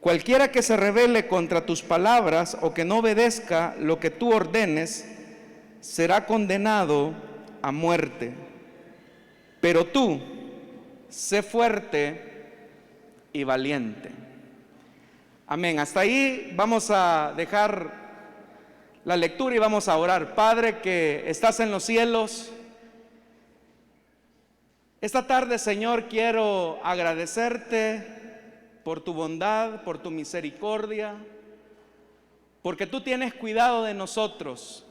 Cualquiera que se rebele contra tus palabras o que no obedezca lo que tú ordenes, será condenado a muerte. Pero tú, sé fuerte y valiente. Amén. Hasta ahí vamos a dejar la lectura y vamos a orar. Padre que estás en los cielos, esta tarde, Señor, quiero agradecerte por tu bondad, por tu misericordia, porque tú tienes cuidado de nosotros.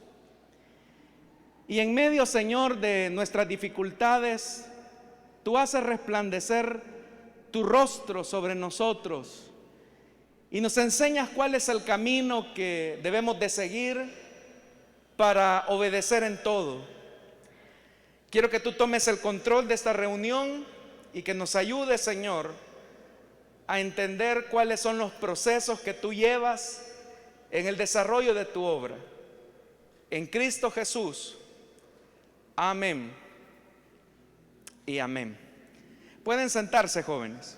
Y en medio, Señor, de nuestras dificultades, tú haces resplandecer tu rostro sobre nosotros y nos enseñas cuál es el camino que debemos de seguir para obedecer en todo. Quiero que tú tomes el control de esta reunión y que nos ayudes, Señor, a entender cuáles son los procesos que tú llevas en el desarrollo de tu obra. En Cristo Jesús. Amén y amén. Pueden sentarse, jóvenes.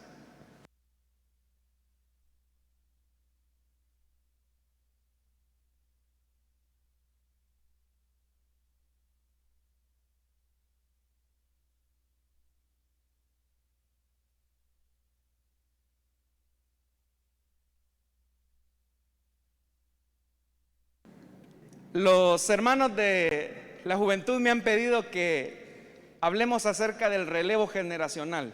Los hermanos de la juventud me han pedido que hablemos acerca del relevo generacional.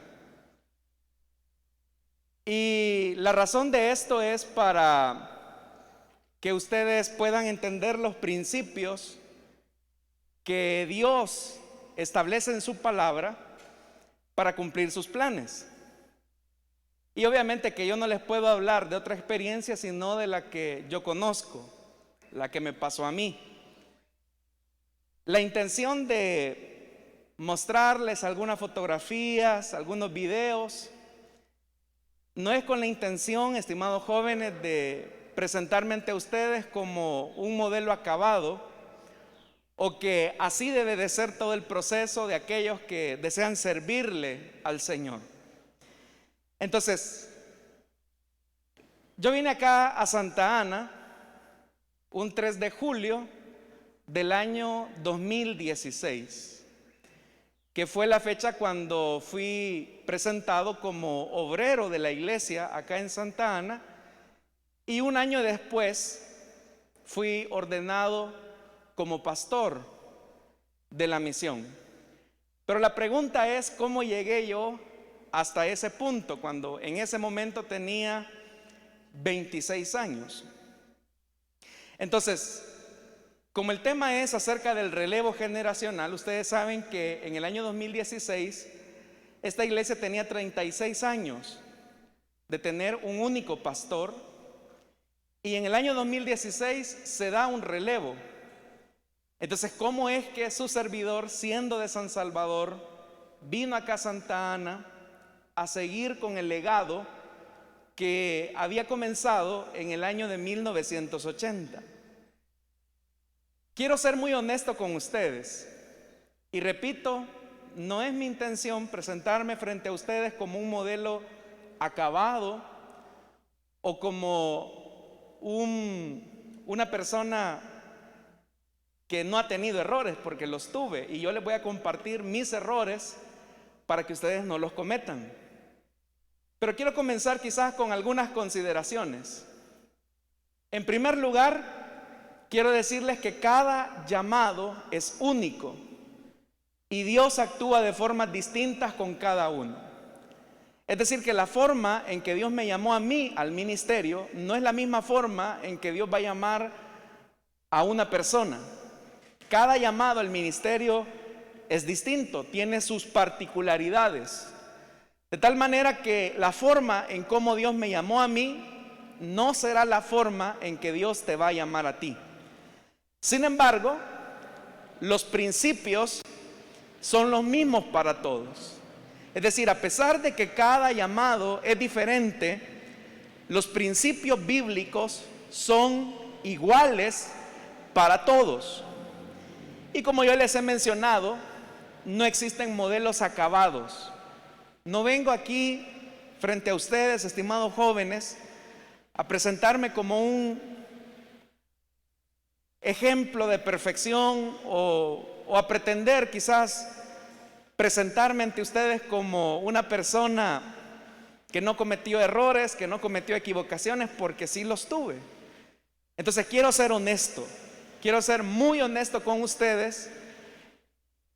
Y la razón de esto es para que ustedes puedan entender los principios que Dios establece en su palabra para cumplir sus planes. Y obviamente que yo no les puedo hablar de otra experiencia sino de la que yo conozco, la que me pasó a mí. La intención de mostrarles algunas fotografías, algunos videos, no es con la intención, estimados jóvenes, de presentarme ante ustedes como un modelo acabado o que así debe de ser todo el proceso de aquellos que desean servirle al Señor. Entonces, yo vine acá a Santa Ana un 3 de julio del año 2016, que fue la fecha cuando fui presentado como obrero de la iglesia acá en Santa Ana, y un año después fui ordenado como pastor de la misión. Pero la pregunta es, ¿cómo llegué yo hasta ese punto cuando en ese momento tenía 26 años? Entonces, como el tema es acerca del relevo generacional, ustedes saben que en el año 2016 esta iglesia tenía 36 años de tener un único pastor, y en el año 2016 se da un relevo. Entonces, ¿cómo es que su servidor, siendo de San Salvador, vino acá a Santa Ana a seguir con el legado que había comenzado en el año de 1980? Quiero ser muy honesto con ustedes y repito, no es mi intención presentarme frente a ustedes como un modelo acabado o como una persona que no ha tenido errores, porque los tuve, y yo les voy a compartir mis errores para que ustedes no los cometan. Pero quiero comenzar quizás con algunas consideraciones. En primer lugar, quiero decirles que cada llamado es único y Dios actúa de formas distintas con cada uno. Es decir, que la forma en que Dios me llamó a mí al ministerio no es la misma forma en que Dios va a llamar a una persona. Cada llamado al ministerio es distinto, tiene sus particularidades. De tal manera que la forma en cómo Dios me llamó a mí no será la forma en que Dios te va a llamar a ti. Sin embargo, los principios son los mismos para todos. Es decir, a pesar de que cada llamado es diferente, los principios bíblicos son iguales para todos. Y como yo les he mencionado, no existen modelos acabados. No vengo aquí frente a ustedes, estimados jóvenes, a presentarme como un ejemplo de perfección o a pretender quizás presentarme ante ustedes como una persona que no cometió errores, que no cometió equivocaciones, porque sí los tuve. Entonces quiero ser honesto, quiero ser muy honesto con ustedes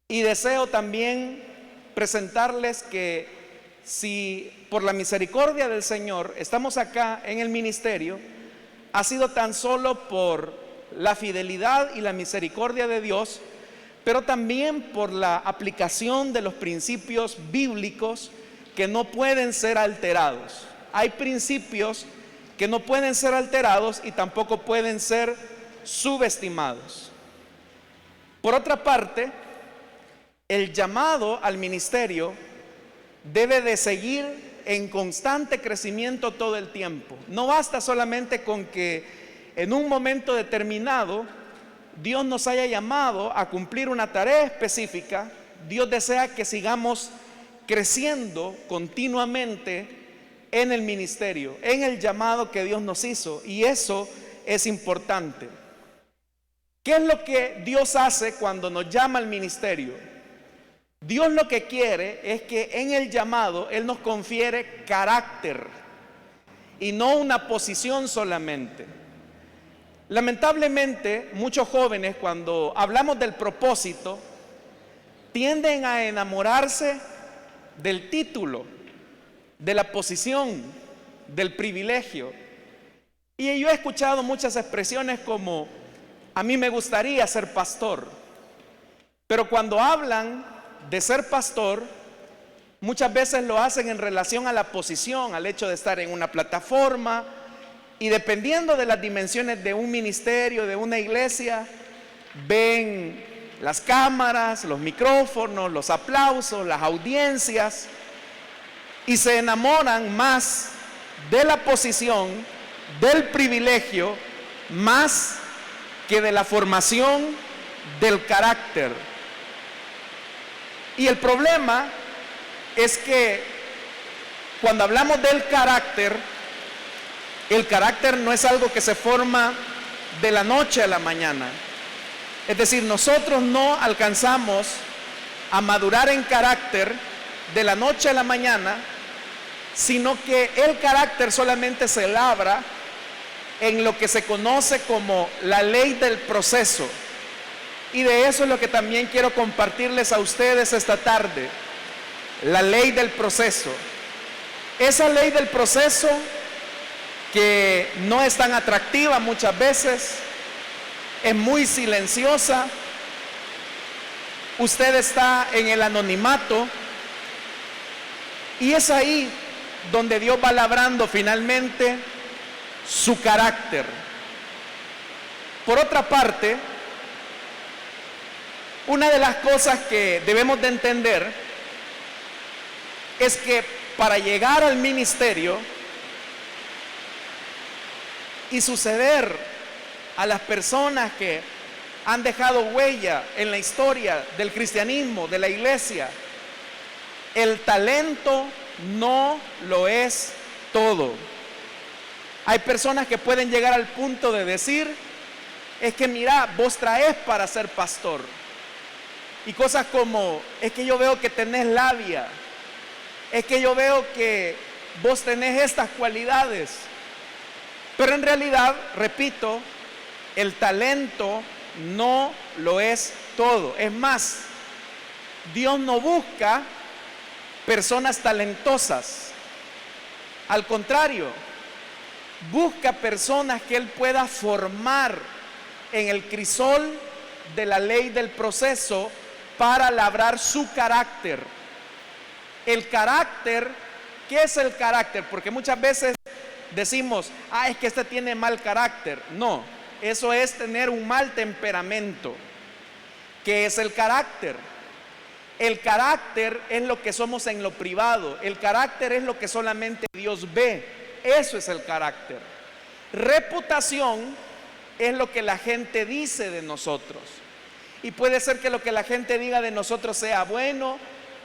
y deseo también presentarles que si por la misericordia del Señor estamos acá en el ministerio, ha sido tan solo por la fidelidad y la misericordia de Dios, pero también por la aplicación de los principios bíblicos que no pueden ser alterados. Hay principios que no pueden ser alterados y tampoco pueden ser subestimados. Por otra parte, el llamado al ministerio debe de seguir en constante crecimiento todo el tiempo. No basta solamente con que en un momento determinado Dios nos haya llamado a cumplir una tarea específica. Dios desea que sigamos creciendo continuamente en el ministerio, en el llamado que Dios nos hizo, y eso es importante. ¿Qué es lo que Dios hace cuando nos llama al ministerio? Dios lo que quiere es que en el llamado Él nos confiere carácter y no una posición solamente. Lamentablemente, muchos jóvenes, cuando hablamos del propósito, tienden a enamorarse del título, de la posición, del privilegio. Y yo he escuchado muchas expresiones como: a mí me gustaría ser pastor. Pero cuando hablan de ser pastor, muchas veces lo hacen en relación a la posición, al hecho de estar en una plataforma, y dependiendo de las dimensiones de un ministerio, de una iglesia, ven las cámaras, los micrófonos, los aplausos, las audiencias, y se enamoran más de la posición, del privilegio, más que de la formación del carácter. Y el problema es que cuando hablamos del carácter, el carácter no es algo que se forma de la noche a la mañana. Es decir, nosotros no alcanzamos a madurar en carácter de la noche a la mañana, sino que el carácter solamente se labra en lo que se conoce como la ley del proceso. Y de eso es lo que también quiero compartirles a ustedes esta tarde, la ley del proceso. Esa ley del proceso que no es tan atractiva muchas veces, es muy silenciosa. Usted está en el anonimato y es ahí donde Dios va labrando finalmente su carácter. Por otra parte, una de las cosas que debemos de entender es que para llegar al ministerio y suceder a las personas que han dejado huella en la historia del cristianismo, de la iglesia, el talento no lo es todo. Hay personas que pueden llegar al punto de decir: es que mira, vos traes para ser pastor. Y cosas como: es que yo veo que tenés labia, es que yo veo que vos tenés estas cualidades. Pero en realidad, repito, el talento no lo es todo. Es más, Dios no busca personas talentosas. Al contrario, busca personas que Él pueda formar en el crisol de la ley del proceso para labrar su carácter. El carácter, ¿qué es el carácter? Porque muchas veces decimos: es que este tiene mal carácter. No, eso es tener un mal temperamento. ¿Qué es el carácter? El carácter es lo que somos en lo privado. El carácter es lo que solamente Dios ve. Eso es el carácter. Reputación es lo que la gente dice de nosotros. Y puede ser que lo que la gente diga de nosotros sea bueno,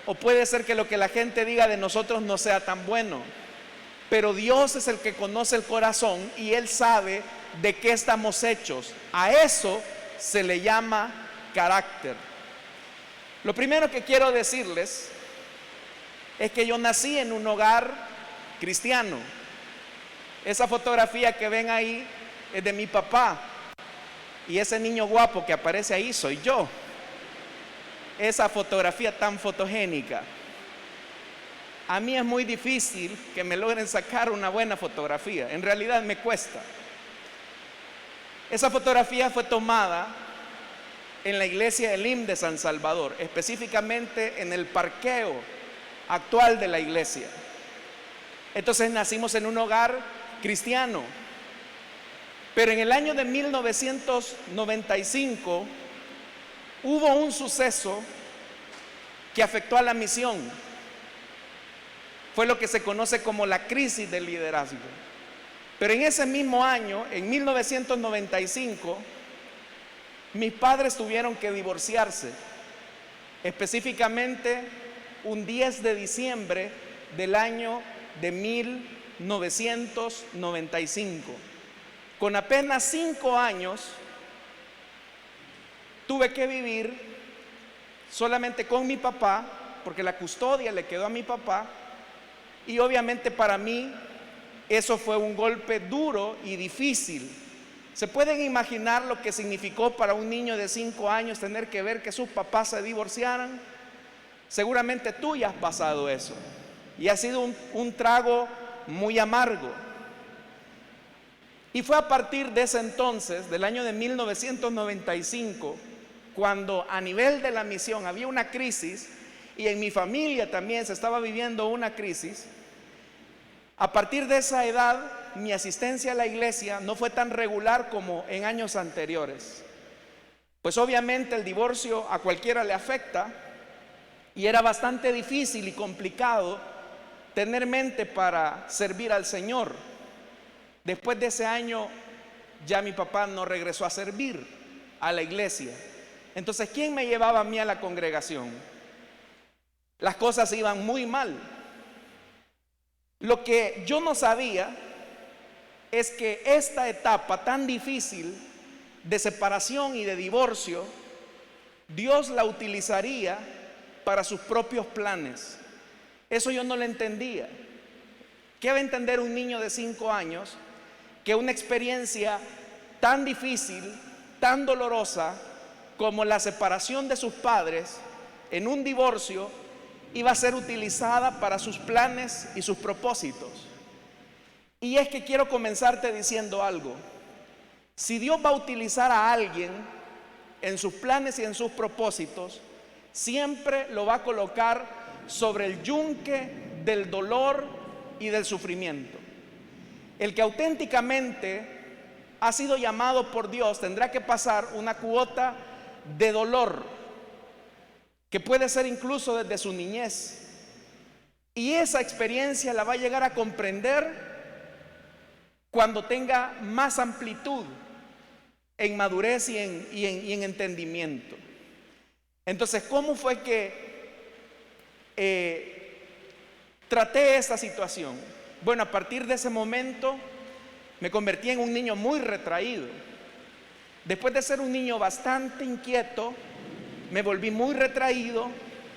o puede ser que lo que la gente diga de nosotros no sea tan bueno. pero Dios es el que conoce el corazón y Él sabe de qué estamos hechos. A eso se le llama carácter. Lo primero que quiero decirles es que yo nací en un hogar cristiano. Esa fotografía que ven ahí es de mi papá, y ese niño guapo que aparece ahí soy yo. Esa fotografía tan fotogénica. A mí es muy difícil que me logren sacar una buena fotografía. En realidad me cuesta. Esa fotografía fue tomada en la iglesia Elim de San Salvador, específicamente en el parqueo actual de la iglesia. Entonces nacimos en un hogar cristiano, pero en el año de 1995 hubo un suceso que afectó a la misión. Fue lo que se conoce como la crisis del liderazgo. Pero en ese mismo año, en 1995, mis padres tuvieron que divorciarse, específicamente un 10 de diciembre del año de 1995. Con apenas 5 años, tuve que vivir solamente con mi papá, porque la custodia le quedó a mi papá, y obviamente para mí eso fue un golpe duro y difícil. ¿Se pueden imaginar lo que significó para un niño de 5 años tener que ver que sus papás se divorciaran? Seguramente tú ya has pasado eso y ha sido un trago muy amargo. Y fue a partir de ese entonces, del año de 1995, cuando a nivel de la misión había una crisis y en mi familia también se estaba viviendo una crisis. A partir de esa edad, mi asistencia a la iglesia no fue tan regular como en años anteriores. Pues obviamente el divorcio a cualquiera le afecta y era bastante difícil y complicado tener mente para servir al Señor. Después de ese año ya mi papá no regresó a servir a la iglesia. Entonces, ¿quién me llevaba a mí a la congregación? Las cosas iban muy mal. Lo que yo no sabía es que esta etapa tan difícil de separación y de divorcio, Dios la utilizaría para sus propios planes. Eso yo no lo entendía. ¿Qué va a entender un niño de 5 años que una experiencia tan difícil, tan dolorosa como la separación de sus padres en un divorcio iba a ser utilizada para sus planes y sus propósitos? Y es que quiero comenzarte diciendo algo. Si Dios va a utilizar a alguien en sus planes y en sus propósitos, siempre lo va a colocar sobre el yunque del dolor y del sufrimiento. El que auténticamente ha sido llamado por Dios tendrá que pasar una cuota de dolor, que puede ser incluso desde su niñez. Y esa experiencia la va a llegar a comprender cuando tenga más amplitud en madurez y en entendimiento. Entonces, ¿cómo fue que traté esta situación? Bueno, a partir de ese momento me convertí en un niño muy retraído. Después de ser un niño bastante inquieto, me volví muy retraído,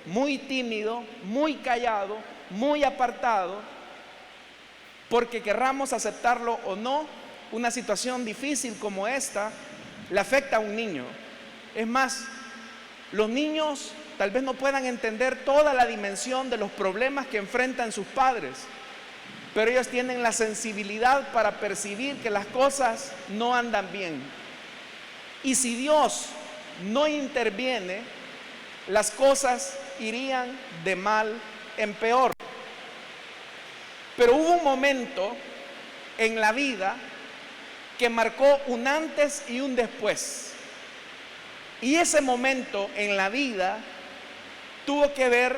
muy tímido, muy callado, muy apartado, porque querramos aceptarlo o no, una situación difícil como esta le afecta a un niño. Es más, los niños tal vez no puedan entender toda la dimensión de los problemas que enfrentan sus padres, pero ellos tienen la sensibilidad para percibir que las cosas no andan bien. Y si Dios no interviene, las cosas irían de mal en peor. Pero hubo un momento en la vida que marcó un antes y un después. Y ese momento en la vida tuvo que ver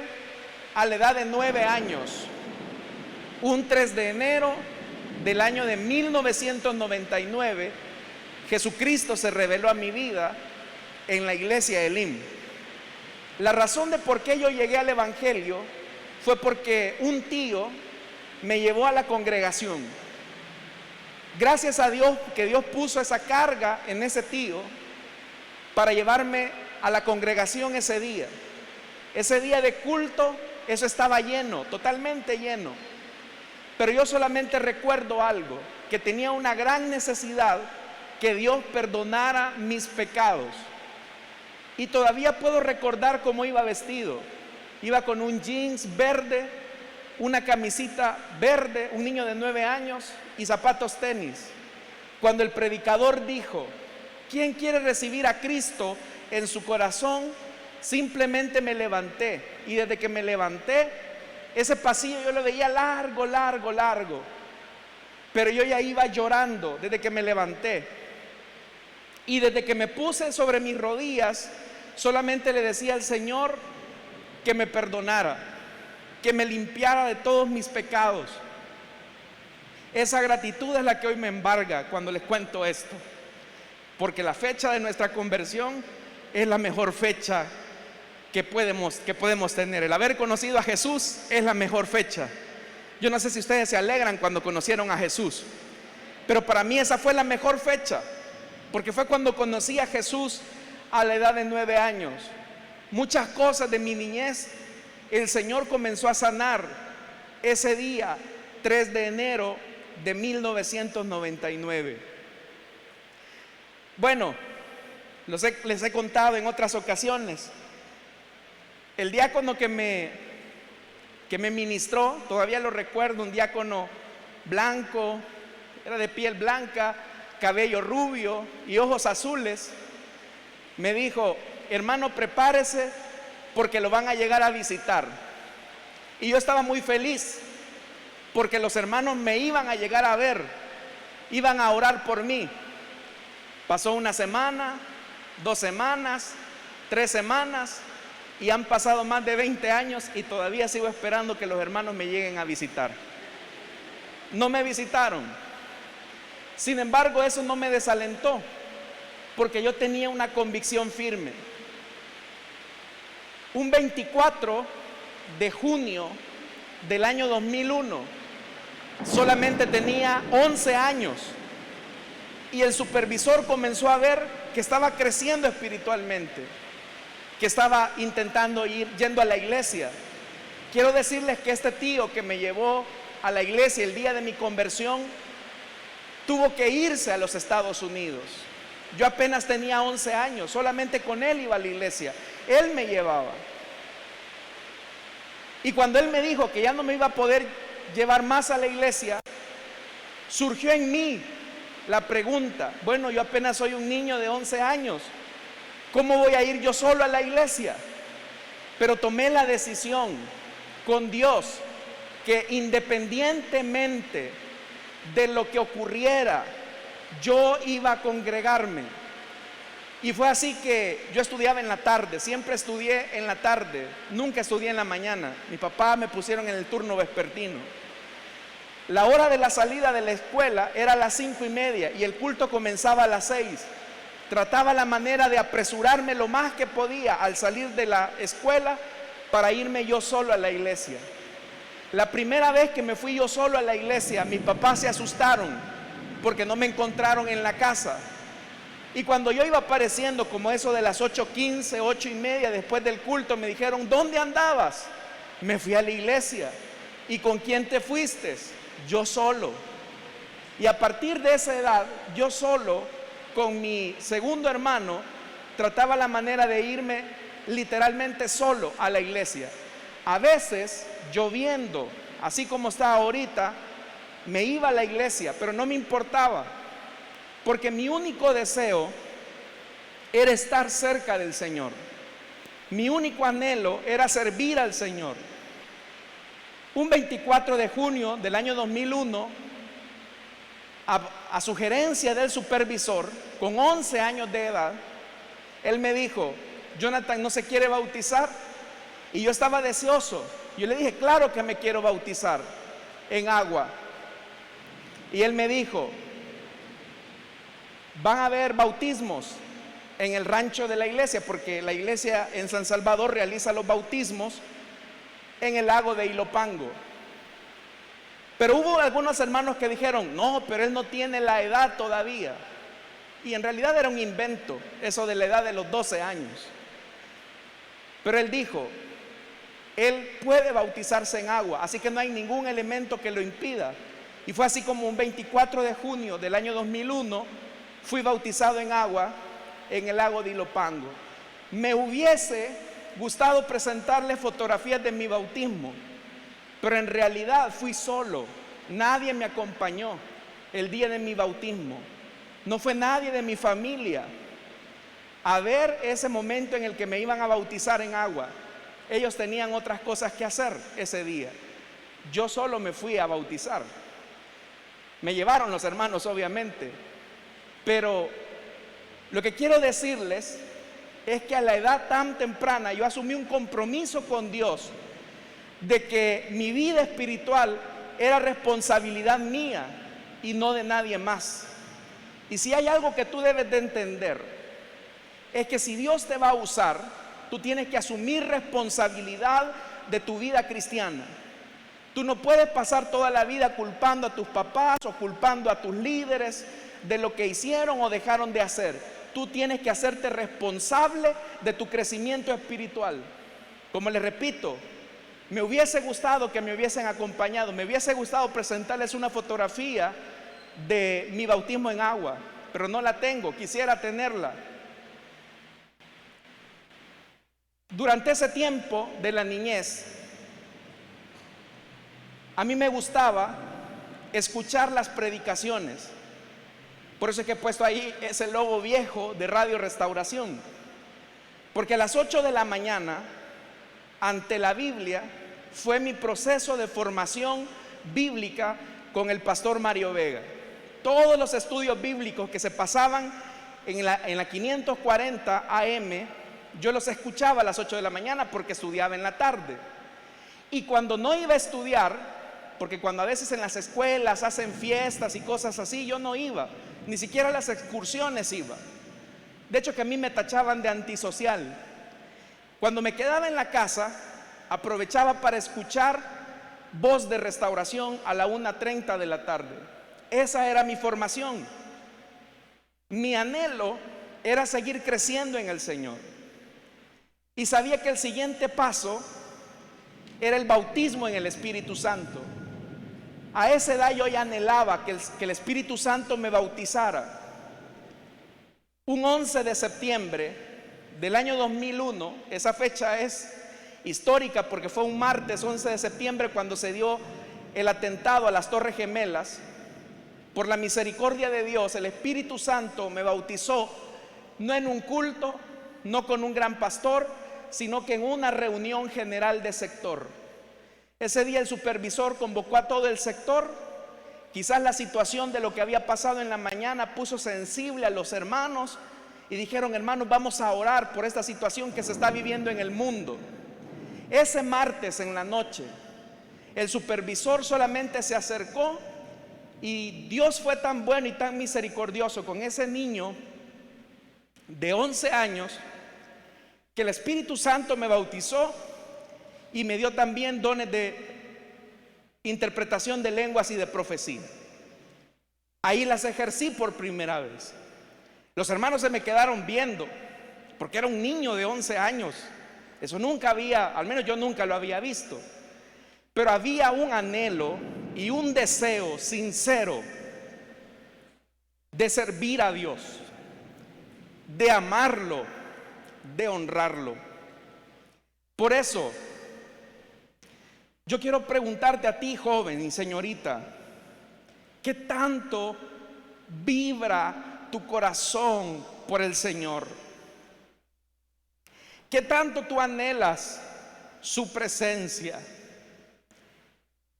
a la edad de 9 años. Un 3 de enero del año de 1999, Jesucristo se reveló a mi vida en la iglesia Elim. La razón de por qué yo llegué al Evangelio fue porque un tío me llevó a la congregación. Gracias a Dios que Dios puso esa carga en ese tío para llevarme a la congregación ese día. Ese día de culto, eso estaba lleno, totalmente lleno. Pero yo solamente recuerdo algo, que tenía una gran necesidad que Dios perdonara mis pecados. Y todavía puedo recordar cómo iba vestido. Iba con un jeans verde, una camisita verde, un niño de 9 años y zapatos tenis. Cuando el predicador dijo: ¿quién quiere recibir a Cristo en su corazón? Simplemente me levanté. Y desde que me levanté, ese pasillo yo lo veía largo, largo, largo. Pero yo ya iba llorando desde que me levanté. Y desde que me puse sobre mis rodillas, solamente le decía al Señor que me perdonara, que me limpiara de todos mis pecados. Esa gratitud es la que hoy me embarga cuando les cuento esto, porque la fecha de nuestra conversión es la mejor fecha que podemos tener. El haber conocido a Jesús es la mejor fecha. Yo no sé si ustedes se alegran cuando conocieron a Jesús, pero para mí esa fue la mejor fecha, porque fue cuando conocí a Jesús a la edad de 9 años. Muchas cosas de mi niñez el Señor comenzó a sanar ese día, 3 de enero de 1999. Bueno, les he contado en otras ocasiones. El diácono que me ministró, todavía lo recuerdo, un diácono blanco, era de piel blanca, cabello rubio y ojos azules. Me dijo: hermano, prepárese porque lo van a llegar a visitar. Y yo estaba muy feliz porque los hermanos me iban a llegar a ver, iban a orar por mí. Pasó una semana, 2 semanas, 3 semanas y han pasado más de 20 años y todavía sigo esperando que los hermanos me lleguen a visitar. No me visitaron. Sin embargo, eso no me desalentó, porque yo tenía una convicción firme. Un 24 de junio del año 2001, solamente tenía 11 años, y el supervisor comenzó a ver que estaba creciendo espiritualmente, que estaba yendo a la iglesia. Quiero decirles que este tío que me llevó a la iglesia el día de mi conversión tuvo que irse a los Estados Unidos. Yo apenas tenía 11 años, solamente con él iba a la iglesia, él me llevaba. Y cuando él me dijo que ya no me iba a poder llevar más a la iglesia, surgió en mí la pregunta: bueno, yo apenas soy un niño de 11 años, ¿cómo voy a ir yo solo a la iglesia? Pero tomé la decisión con Dios que independientemente de lo que ocurriera, yo iba a congregarme. Y fue así que yo estudiaba en la tarde, siempre estudié en la tarde, nunca estudié en la mañana. Mi papá me pusieron en el turno vespertino. La hora de la salida de la escuela era a las 5:30 y el culto comenzaba a las 6. Trataba la manera de apresurarme lo más que podía al salir de la escuela para irme yo solo a la iglesia. La primera vez que me fui yo solo a la iglesia, mis papás se asustaron porque no me encontraron en la casa. Y cuando yo iba apareciendo como eso de las 8:15, 8:30 después del culto, me dijeron: ¿dónde andabas? Me fui a la iglesia. ¿Y con quién te fuiste? Yo solo. Y a partir de esa edad, yo solo, con mi segundo hermano, trataba la manera de irme literalmente solo a la iglesia. A veces, lloviendo, así como está ahorita, me iba a la iglesia, pero no me importaba, porque mi único deseo era estar cerca del Señor. Mi único anhelo era servir al Señor. Un 24 de junio del año 2001, a sugerencia del supervisor, con 11 años de edad, él me dijo: Jonathan, ¿no se quiere bautizar? Y yo estaba deseoso. Yo le dije: claro que me quiero bautizar en agua. Y él me dijo: van a haber bautismos en el rancho de la iglesia, porque la iglesia en San Salvador realiza los bautismos en el lago de Ilopango. Pero hubo algunos hermanos que dijeron, no, pero él no tiene la edad todavía. Y en realidad era un invento, eso de la edad de los 12 años. Pero él dijo, él puede bautizarse en agua, así que no hay ningún elemento que lo impida. Y fue así como un 24 de junio del año 2001, fui bautizado en agua en el lago de Ilopango. Me hubiese gustado presentarle fotografías de mi bautismo, pero en realidad fui solo, nadie me acompañó el día de mi bautismo. No fue nadie de mi familia a ver ese momento en el que me iban a bautizar en agua. Ellos tenían otras cosas que hacer ese día. Yo solo me fui a bautizar. Me llevaron los hermanos, obviamente. Pero lo que quiero decirles es que a la edad tan temprana yo asumí un compromiso con Dios de que mi vida espiritual era responsabilidad mía y no de nadie más. Y si hay algo que tú debes de entender, es que si Dios te va a usar, tú tienes que asumir responsabilidad de tu vida cristiana. Tú no puedes pasar toda la vida culpando a tus papás o culpando a tus líderes de lo que hicieron o dejaron de hacer. Tú tienes que hacerte responsable de tu crecimiento espiritual. Como les repito, me hubiese gustado que me hubiesen acompañado, me hubiese gustado presentarles una fotografía de mi bautismo en agua, pero no la tengo, quisiera tenerla. Durante ese tiempo de la niñez, a mí me gustaba escuchar las predicaciones. Por eso es que he puesto ahí ese logo viejo de Radio Restauración. Porque a las 8 de la mañana, ante la Biblia, fue mi proceso de formación bíblica con el pastor Mario Vega. Todos los estudios bíblicos que se pasaban en la 540 AM, yo los escuchaba a las 8 de la mañana porque estudiaba en la tarde. Y cuando no iba a estudiar, porque cuando a veces en las escuelas hacen fiestas y cosas así, yo no iba, ni siquiera a las excursiones iba. De hecho que a mí me tachaban de antisocial. Cuando me quedaba en la casa, aprovechaba para escuchar Voz de Restauración a la 1:30 de la tarde. Esa era mi formación. Mi anhelo era seguir creciendo en el Señor. Y sabía que el siguiente paso era el bautismo en el Espíritu Santo. A esa edad yo ya anhelaba que el Espíritu Santo me bautizara. Un 11 de septiembre del año 2001, esa fecha es histórica porque fue un martes 11 de septiembre cuando se dio el atentado a las Torres Gemelas. Por la misericordia de Dios, el Espíritu Santo me bautizó, no en un culto, no con un gran pastor, sino que en una reunión general de sector. Ese día el supervisor convocó a todo el sector. Quizás la situación de lo que había pasado en la mañana puso sensible a los hermanos y dijeron: hermanos, vamos a orar por esta situación que se está viviendo en el mundo. Ese martes en la noche, el supervisor solamente se acercó y Dios fue tan bueno y tan misericordioso con ese niño de 11 años que el Espíritu Santo me bautizó y me dio también dones de interpretación de lenguas y de profecía. Ahí las ejercí por primera vez. Los hermanos se me quedaron viendo porque era un niño de 11 años. Eso nunca había, al menos yo nunca lo había visto. Pero había un anhelo y un deseo sincero de servir a Dios, de amarlo, de honrarlo. Por eso, yo quiero preguntarte a ti, joven y señorita, ¿qué tanto vibra tu corazón por el Señor? ¿Qué tanto tú anhelas su presencia?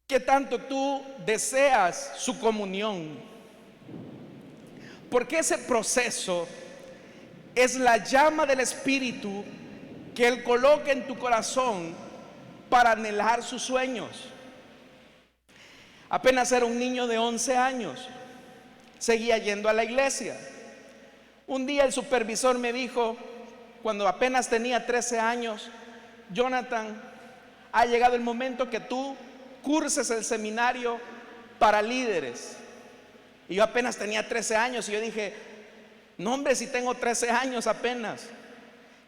¿Qué tanto tú deseas su comunión? Porque ese proceso es la llama del Espíritu que Él coloca en tu corazón para anhelar sus sueños. Apenas era un niño de 11 años, seguía yendo a la iglesia. Un día el supervisor me dijo, cuando apenas tenía 13 años: Jonathan, ha llegado el momento que tú curses el seminario para líderes. Y yo apenas tenía 13 años y yo dije, no hombre, si tengo 13 años apenas.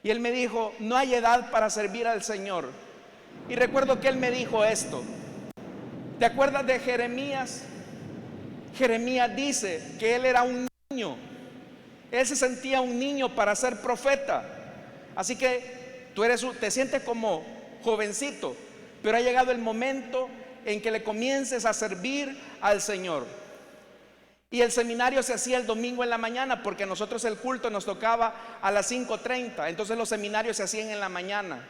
Y él me dijo, no hay edad para servir al Señor. Y recuerdo que él me dijo esto. ¿Te acuerdas de Jeremías? Jeremías dice que él era un niño. Él se sentía un niño para ser profeta. Así que tú te sientes como jovencito, pero ha llegado el momento en que le comiences a servir al Señor. Y el seminario se hacía el domingo en la mañana, porque nosotros el culto nos tocaba a las 5:30. Entonces los seminarios se hacían en la mañana.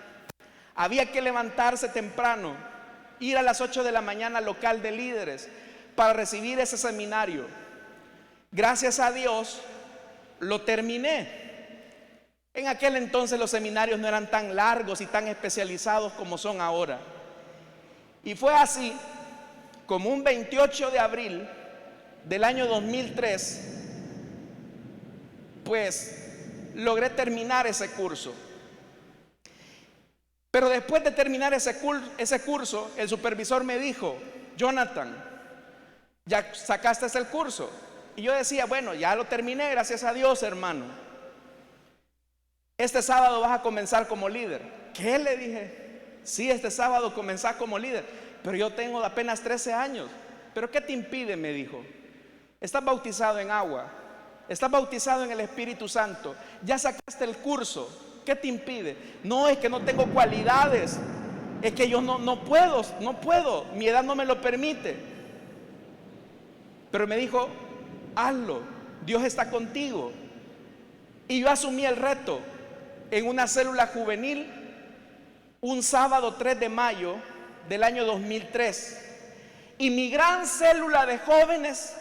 Había que levantarse temprano, ir a las 8 de la mañana al local de líderes para recibir ese seminario. Gracias a Dios lo terminé. En aquel entonces los seminarios no eran tan largos y tan especializados como son ahora. Y fue así como un 28 de abril del año 2003, pues logré terminar ese curso. Pero después de terminar ese curso, el supervisor me dijo, Jonathan, ya sacaste el curso. Y yo decía, bueno, ya lo terminé, gracias a Dios, hermano. Este sábado vas a comenzar como líder. ¿Qué? Le dije. Sí, este sábado comenzás como líder. Pero yo tengo apenas 13 años. ¿Pero qué te impide? Me dijo. Estás bautizado en agua, estás bautizado en el Espíritu Santo, ya sacaste el curso. ¿Qué te impide? No, es que no tengo cualidades, es que yo no puedo, mi edad no me lo permite. Pero me dijo, hazlo, Dios está contigo. Y yo asumí el reto en una célula juvenil un sábado 3 de mayo del año 2003. Y mi gran célula de jóvenes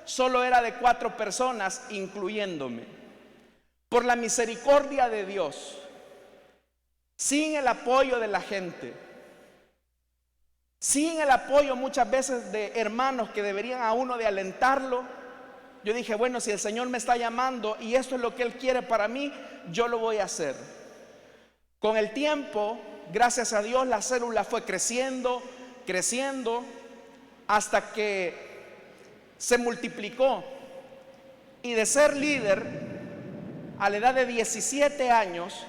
solo era de 4 personas, incluyéndome. Por la misericordia de Dios, sin el apoyo de la gente, sin el apoyo muchas veces de hermanos que deberían a uno de alentarlo, yo dije, bueno, si el Señor me está llamando y esto es lo que Él quiere para mí, yo lo voy a hacer. Con el tiempo, gracias a Dios, la célula fue creciendo, hasta que se multiplicó. Y de ser líder a la edad de 17 años,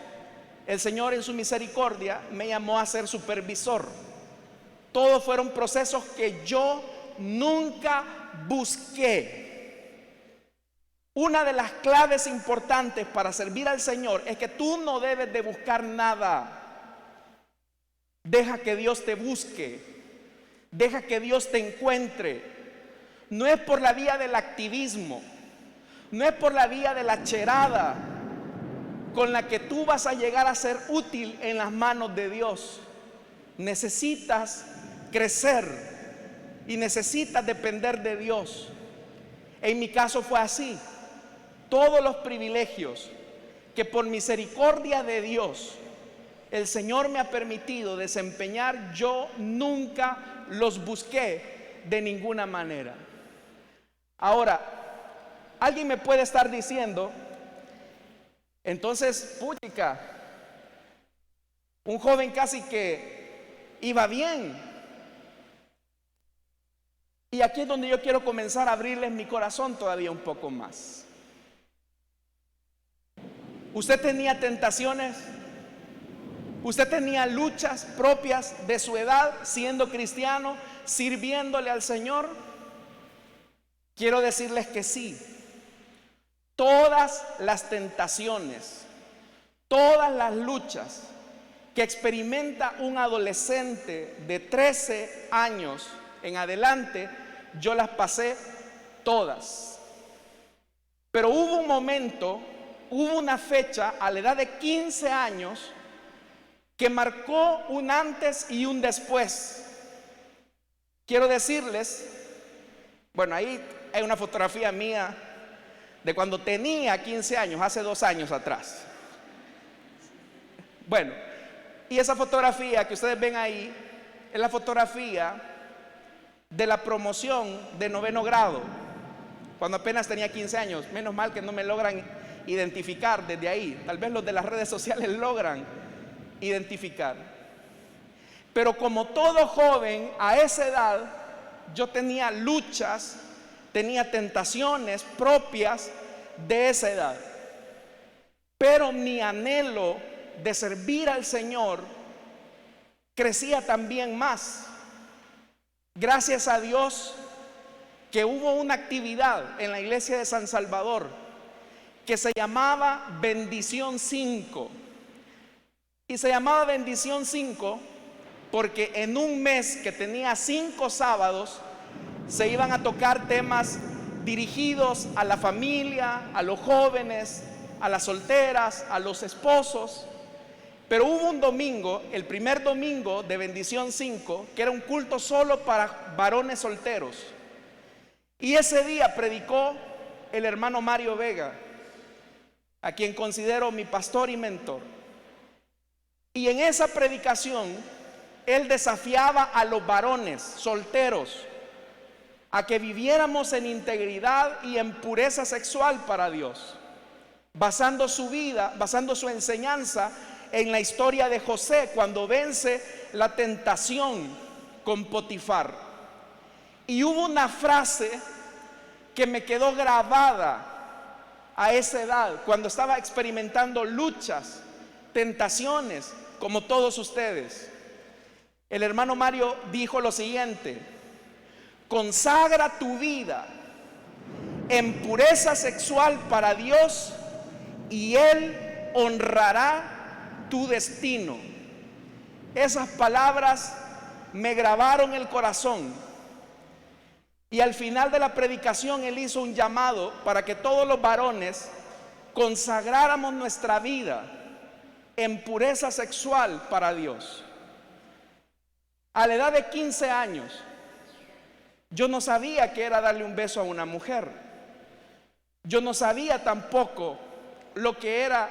el Señor en su misericordia me llamó a ser supervisor. Todos fueron procesos que yo nunca busqué. Una de las claves importantes para servir al Señor es que tú no debes de buscar nada. Deja que Dios te busque, deja que Dios te encuentre. No es por la vía del activismo, no es por la vía de la cherada con la que tú vas a llegar a ser útil en las manos de Dios. Necesitas crecer y necesitas depender de Dios. En mi caso fue así. Todos los privilegios que por misericordia de Dios el Señor me ha permitido desempeñar, yo nunca los busqué de ninguna manera. Ahora, alguien me puede estar diciendo, entonces, puchica, un joven casi que iba bien. Y aquí es donde yo quiero comenzar a abrirles mi corazón todavía un poco más. Usted tenía tentaciones, usted tenía luchas propias de su edad, siendo cristiano, sirviéndole al Señor. Quiero decirles que sí. Todas las tentaciones, todas las luchas que experimenta un adolescente de 13 años en adelante, yo las pasé todas. Pero hubo un momento, hubo una fecha a la edad de 15 años que marcó un antes y un después. Quiero decirles, bueno, ahí hay una fotografía mía de cuando tenía 15 años, hace 2 años atrás. Bueno, y esa fotografía que ustedes ven ahí es la fotografía de la promoción de 9º grado, cuando apenas tenía 15 años. Menos mal que no me logran identificar desde ahí. Tal vez los de las redes sociales logran identificar. Pero como todo joven a esa edad, yo tenía luchas, tenía tentaciones propias de esa edad. Pero mi anhelo de servir al Señor crecía también más. Gracias a Dios que hubo una actividad en la iglesia de San Salvador que se llamaba Bendición 5. Y se llamaba Bendición 5 porque en un mes que tenía 5 sábados se iban a tocar temas dirigidos a la familia, a los jóvenes, a las solteras, a los esposos. Pero hubo un domingo, el primer domingo de Bendición 5, que era un culto solo para varones solteros. Y ese día predicó el hermano Mario Vega, a quien considero mi pastor y mentor. Y en esa predicación, él desafiaba a los varones solteros a que viviéramos en integridad y en pureza sexual para Dios, basando su vida, basando su enseñanza en la historia de José cuando vence la tentación con Potifar. Y hubo una frase que me quedó grabada a esa edad, cuando estaba experimentando luchas, tentaciones, como todos ustedes. El hermano Mario dijo lo siguiente: consagra tu vida en pureza sexual para Dios y Él honrará tu destino. Esas palabras me grabaron el corazón. Y al final de la predicación él hizo un llamado para que todos los varones consagráramos nuestra vida en pureza sexual para Dios. A la edad de 15 años, yo no sabía qué era darle un beso a una mujer. Yo no sabía tampoco lo que era,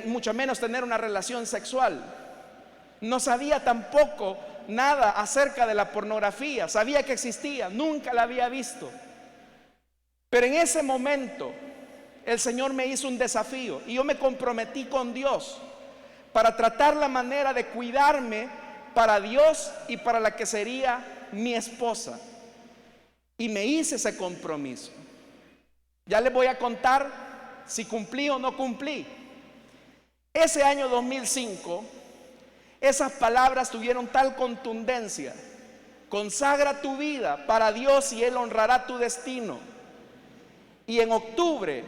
mucho menos tener una relación sexual. No sabía tampoco nada acerca de la pornografía. Sabía que existía, nunca la había visto. Pero en ese momento el Señor me hizo un desafío y yo me comprometí con Dios para tratar la manera de cuidarme para Dios y para la que sería mi esposa. Y me hice ese compromiso. Ya les voy a contar si cumplí o no cumplí. Ese año 2005, esas palabras tuvieron tal contundencia: consagra tu vida para Dios y Él honrará tu destino. Y en octubre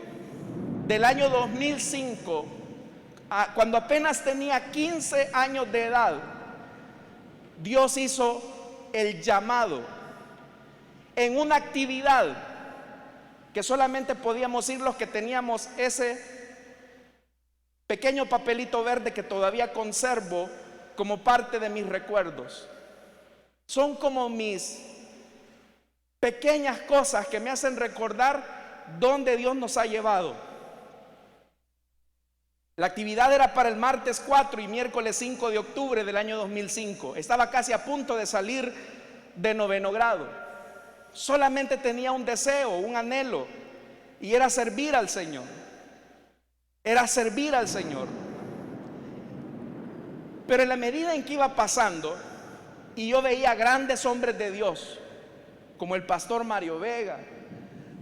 del año 2005, cuando apenas tenía 15 años de edad, Dios hizo el llamado en una actividad que solamente podíamos ir los que teníamos ese pequeño papelito verde que todavía conservo como parte de mis recuerdos. Son como mis pequeñas cosas que me hacen recordar dónde Dios nos ha llevado. La actividad era para el martes 4 y miércoles 5 de octubre del año 2005. Estaba casi a punto de salir de 9º grado. Solamente tenía un deseo, un anhelo, y era servir al Señor. Era servir al Señor. Pero en la medida en que iba pasando y yo veía grandes hombres de Dios, como el pastor Mario Vega,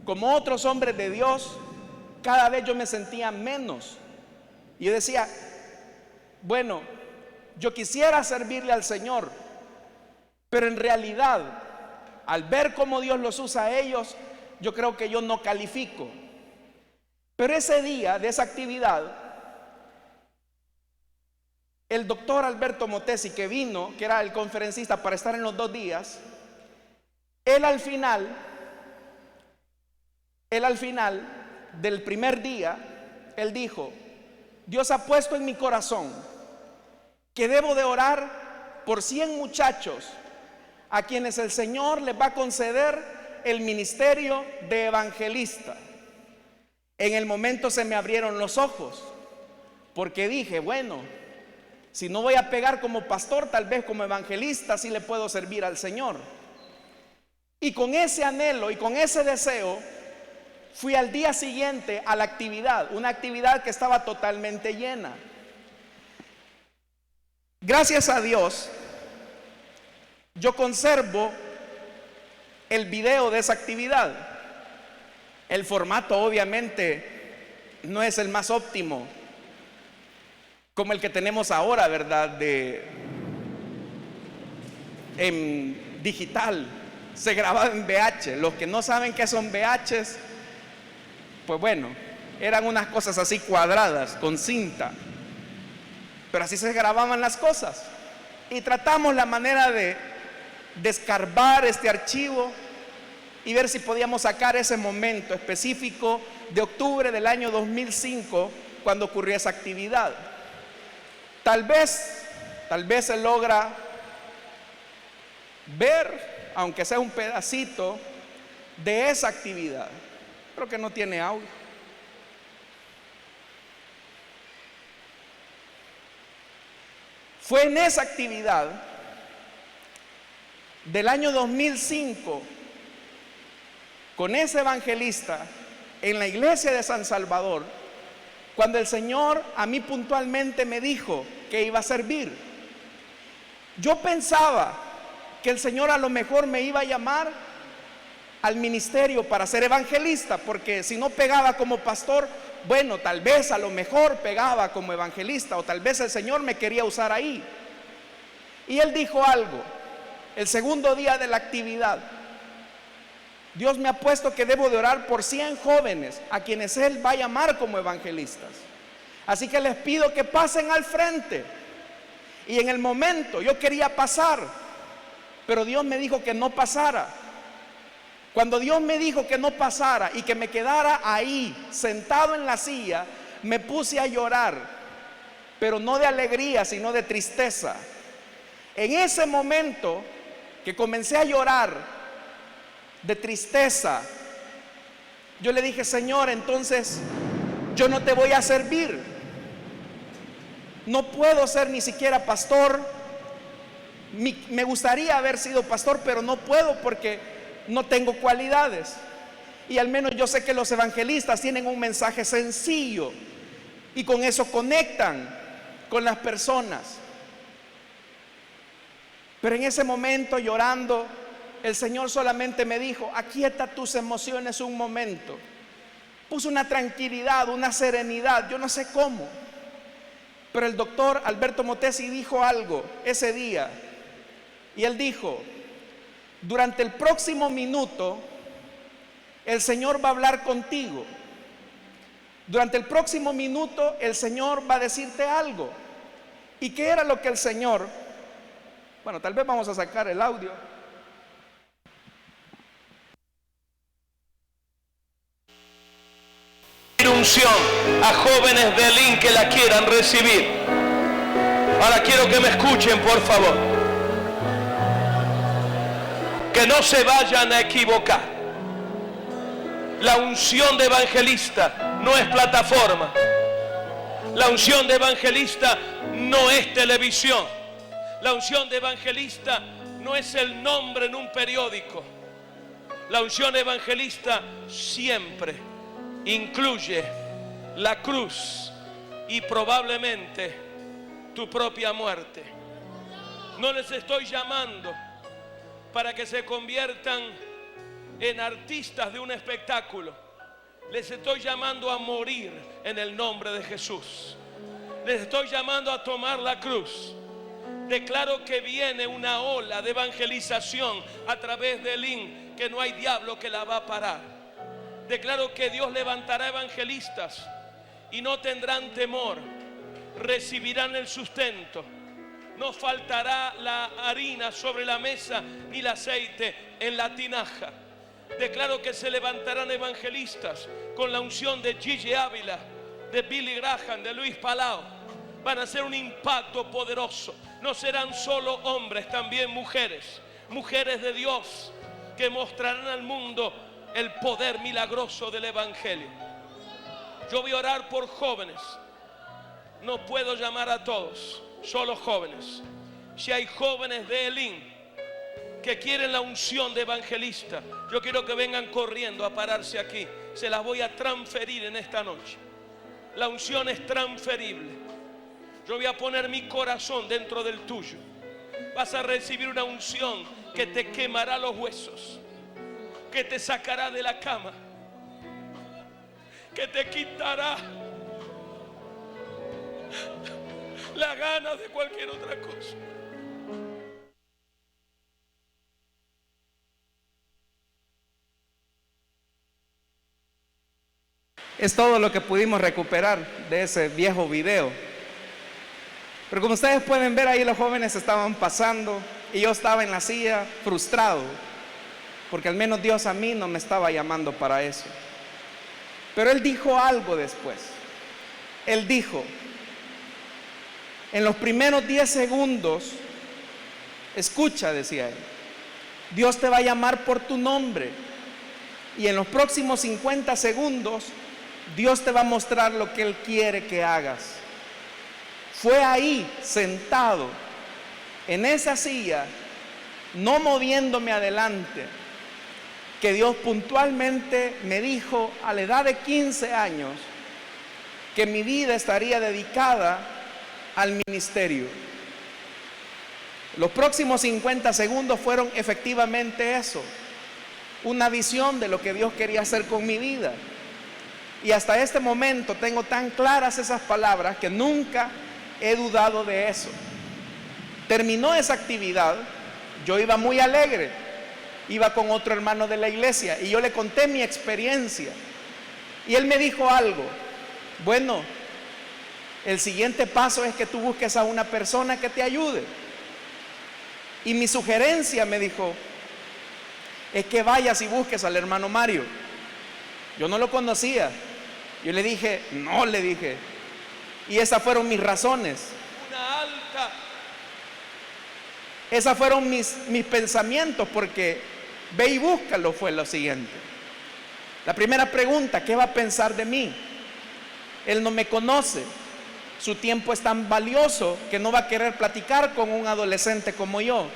como otros hombres de Dios, cada vez yo me sentía menos. Y yo decía, bueno, yo quisiera servirle al Señor, pero en realidad, al ver cómo Dios los usa a ellos, yo creo que yo no califico. Pero ese día de esa actividad, el doctor Alberto Motesi, que vino, que era el conferencista para estar en los 2 días, él al final del primer día, él dijo: Dios ha puesto en mi corazón que debo de orar por 100 muchachos a quienes el Señor les va a conceder el ministerio de evangelista. En el momento se me abrieron los ojos, porque dije, bueno, si no voy a pegar como pastor, tal vez como evangelista sí le puedo servir al Señor. Y con ese anhelo y con ese deseo fui al día siguiente a la actividad, una actividad que estaba totalmente llena. Gracias a Dios, yo conservo el video de esa actividad. El formato obviamente no es el más óptimo como el que tenemos ahora, ¿verdad? En digital, se grababa en VH. Los que no saben qué son VHs, pues bueno, eran unas cosas así cuadradas con cinta, pero así se grababan las cosas. Y tratamos la manera de descarbar este archivo y ver si podíamos sacar ese momento específico de octubre del año 2005 cuando ocurrió esa actividad. Tal vez se logra ver, aunque sea un pedacito de esa actividad. Creo que no tiene audio. Fue en esa actividad del año 2005, con ese evangelista, en la iglesia de San Salvador, cuando el Señor a mí puntualmente me dijo que iba a servir. Yo pensaba que el Señor a lo mejor me iba a llamar al ministerio para ser evangelista, porque si no pegaba como pastor, bueno, tal vez a lo mejor pegaba como evangelista, o tal vez el Señor me quería usar ahí. Y Él dijo algo, el segundo día de la actividad: Dios me ha puesto que debo de orar por 100 jóvenes a quienes Él va a llamar como evangelistas. Así que les pido que pasen al frente. Y en el momento yo quería pasar, pero Dios me dijo que no pasara. Cuando Dios me dijo que no pasara y que me quedara ahí, sentado en la silla, me puse a llorar, pero no de alegría, sino de tristeza. En ese momento que comencé a llorar de tristeza, yo le dije: Señor, entonces yo no te voy a servir. No puedo ser ni siquiera pastor. Me gustaría haber sido pastor, pero no puedo porque no tengo cualidades. Y al menos yo sé que los evangelistas tienen un mensaje sencillo y con eso conectan con las personas. Pero en ese momento, llorando, el Señor solamente me dijo: aquieta tus emociones un momento. Puso una tranquilidad, una serenidad, yo no sé cómo. Pero el doctor Alberto Motesi dijo algo ese día. Y él dijo: durante el próximo minuto, el Señor va a hablar contigo. Durante el próximo minuto, el Señor va a decirte algo. ¿Y qué era lo que el Señor? Bueno, tal vez vamos a sacar el audio. Unción a jóvenes de Elín que la quieran recibir. Ahora quiero que me escuchen, por favor. Que no se vayan a equivocar. La unción de evangelista no es plataforma. La unción de evangelista no es televisión. La unción de evangelista no es el nombre en un periódico. La unción evangelista siempre incluye la cruz y probablemente tu propia muerte. No les estoy llamando para que se conviertan en artistas de un espectáculo. Les estoy llamando a morir en el nombre de Jesús. Les estoy llamando a tomar la cruz. Declaro que viene una ola de evangelización a través de Elín, que no hay diablo que la va a parar. Declaro que Dios levantará evangelistas y no tendrán temor, recibirán el sustento. No faltará la harina sobre la mesa ni el aceite en la tinaja. Declaro que se levantarán evangelistas con la unción de Gigi Ávila, de Billy Graham, de Luis Palau. Van a hacer un impacto poderoso. No serán solo hombres, también mujeres. Mujeres de Dios que mostrarán al mundo el poder milagroso del evangelio. Yo voy a orar por jóvenes. No puedo llamar a todos, solo jóvenes. Si hay jóvenes de Elín que quieren la unción de evangelista, yo quiero que vengan corriendo a pararse aquí. Se las voy a transferir en esta noche. La unción es transferible. Yo voy a poner mi corazón dentro del tuyo. Vas a recibir una unción que te quemará los huesos, que te sacará de la cama, que te quitará la gana de cualquier otra cosa. Es todo lo que pudimos recuperar de ese viejo video. Pero como ustedes pueden ver, ahí los jóvenes estaban pasando y yo estaba en la silla frustrado, porque al menos Dios a mí no me estaba llamando para eso. Pero Él dijo algo después. Él dijo, en los primeros 10 segundos, escucha, decía Él, Dios te va a llamar por tu nombre. Y en los próximos 50 segundos, Dios te va a mostrar lo que Él quiere que hagas. Fue ahí, sentado, en esa silla, no moviéndome adelante, que Dios puntualmente me dijo a la edad de 15 años que mi vida estaría dedicada al ministerio. Los próximos 50 segundos fueron efectivamente eso, una visión de lo que Dios quería hacer con mi vida. Y hasta este momento tengo tan claras esas palabras que nunca he dudado de eso. Terminó esa actividad, yo iba muy alegre, iba con otro hermano de la iglesia y yo le conté mi experiencia. Y él me dijo algo, bueno, el siguiente paso es que tú busques a una persona que te ayude. Y mi sugerencia, me dijo, es que vayas y busques al hermano Mario. Yo no lo conocía. Yo le dije, no, le dije. Y esas fueron mis razones. Una alta. Esas fueron mis pensamientos, porque ve y búscalo fue lo siguiente. La primera pregunta, ¿qué va a pensar de mí? Él no me conoce. Su tiempo es tan valioso que no va a querer platicar con un adolescente como yo.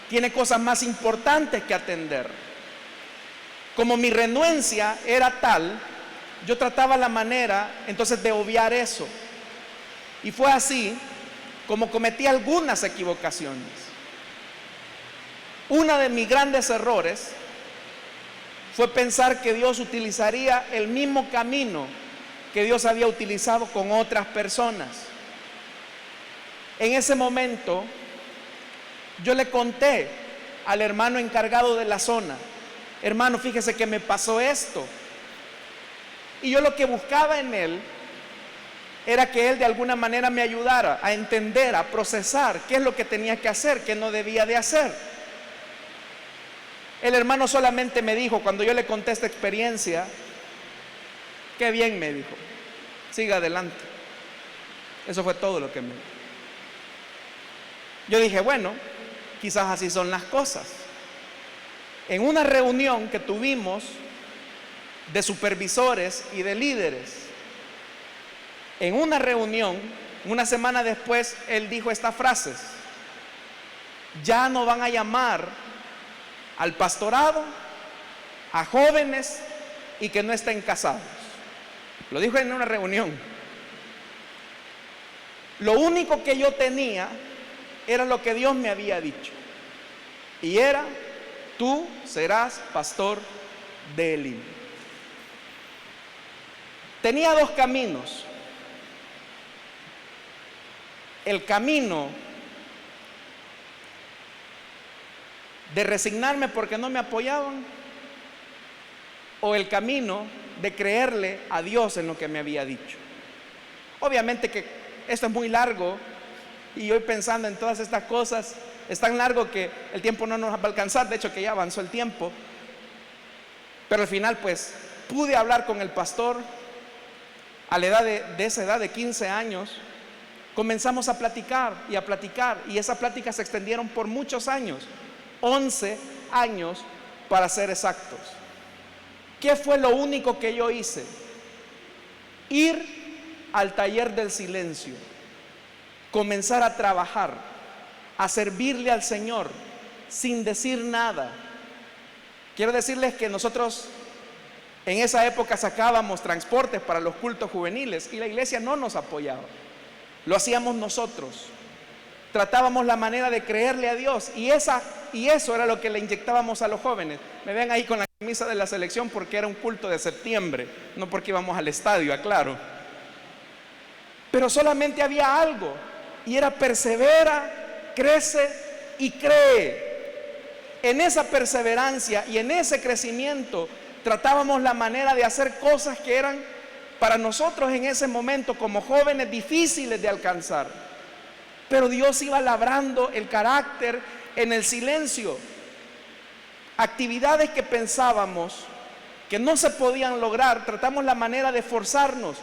Tiene cosas más importantes que atender. Como mi renuencia era tal, yo trataba la manera entonces de obviar eso. Y fue así como cometí algunas equivocaciones. Uno de mis grandes errores fue pensar que Dios utilizaría el mismo camino que Dios había utilizado con otras personas. En ese momento, yo le conté al hermano encargado de la zona, hermano, fíjese que me pasó esto. Y yo lo que buscaba en él era que él de alguna manera me ayudara a entender, a procesar qué es lo que tenía que hacer, qué no debía de hacer. El hermano solamente me dijo, cuando yo le conté esta experiencia, qué bien, me dijo, siga adelante. Eso fue todo lo que me dijo. Yo dije, bueno, quizás así son las cosas. En una reunión que tuvimos de supervisores y de líderes, en una reunión, una semana después, él dijo estas frases: ya no van a llamar al pastorado a jóvenes y que no estén casados. Lo dijo en una reunión. Lo único que yo tenía era lo que Dios me había dicho, y era: tú serás pastor de Elim. Tenía dos caminos. El camino de resignarme porque no me apoyaban, o el camino de creerle a Dios en lo que me había dicho. Obviamente que esto es muy largo, y hoy pensando en todas estas cosas, es tan largo que el tiempo no nos va a alcanzar. De hecho que ya avanzó el tiempo, pero al final pues pude hablar con el pastor a la edad de esa edad de 15 años. Comenzamos a platicar, y esas pláticas se extendieron por muchos años, 11 años para ser exactos. ¿Qué fue lo único que yo hice? Ir al taller del silencio, comenzar a trabajar, a servirle al Señor sin decir nada. Quiero decirles que nosotros en esa época sacábamos transportes para los cultos juveniles y la iglesia no nos apoyaba. Lo hacíamos nosotros. tratábamos la manera de creerle a Dios, y eso era lo que le inyectábamos a los jóvenes. Me ven ahí con la camisa de la selección porque era un culto de septiembre, no porque íbamos al estadio, aclaro. Pero solamente había algo, y era: persevera, crece y cree. En esa perseverancia y en ese crecimiento tratábamos la manera de hacer cosas que eran para nosotros en ese momento como jóvenes difíciles de alcanzar. Pero Dios iba labrando el carácter en el silencio. Actividades que pensábamos que no se podían lograr, tratamos la manera de forzarnos.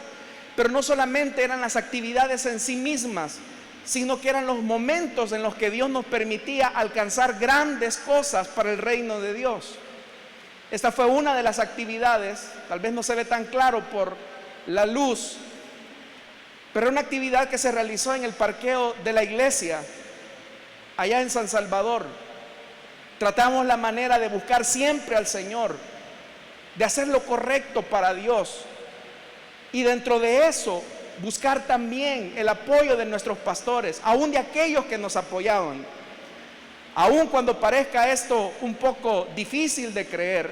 Pero no solamente eran las actividades en sí mismas, sino que eran los momentos en los que Dios nos permitía alcanzar grandes cosas para el reino de Dios. Esta fue una de las actividades, tal vez no se ve tan claro por la luz, pero era una actividad que se realizó en el parqueo de la iglesia, allá en San Salvador. Tratamos la manera de buscar siempre al Señor, de hacer lo correcto para Dios, y dentro de eso buscar también el apoyo de nuestros pastores, aún de aquellos que nos apoyaban. Aún cuando parezca esto un poco difícil de creer,